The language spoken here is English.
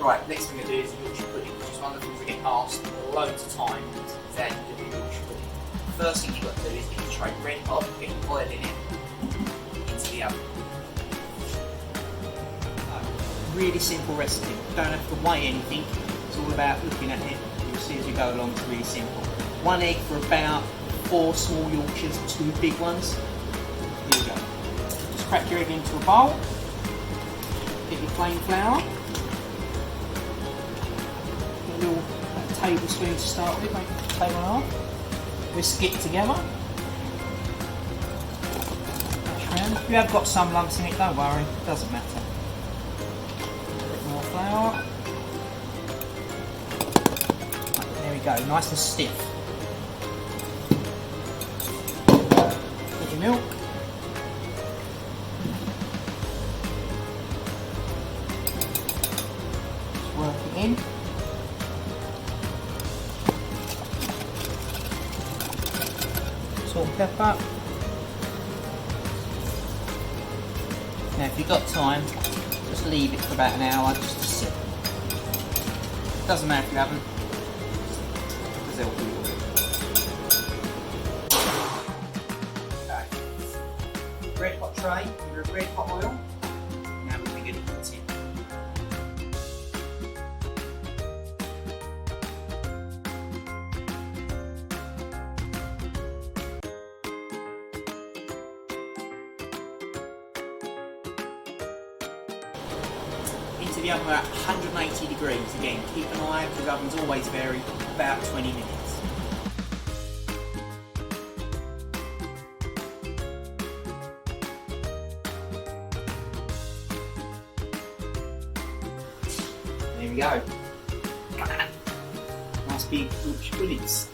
Right, next thing we're going to do is the Yorkshire pudding, which is one of the things I get asked loads of times. Is how you do the Yorkshire pudding. First thing you've got to do is get your tray red hot, get your oil in it, into the oven. Really simple recipe. Don't have to weigh anything. It's all about looking at it. You'll see as you go along. It's really simple. 1 egg for about 4 small Yorkshires, 2 big ones. Here you go. Just crack your egg into a bowl. Get your plain flour. Get a little tablespoon to start with. Make a table and a half. Whisk it together. If you have got some lumps in it, don't worry. It doesn't matter. More flour. There we go, nice and stiff. Put your milk. Just work it in. Salt and pepper. Now if you've got time, just leave it for about an hour just to sit. Doesn't matter if you haven't, because they'll do it. Okay. Red hot tray with red hot oil. Now we're going to get it in the tin. Into the oven at 180 degrees. Again, keep an eye because the ovens always vary, about 20 minutes. There we go. Nice big Yorkshire puddings.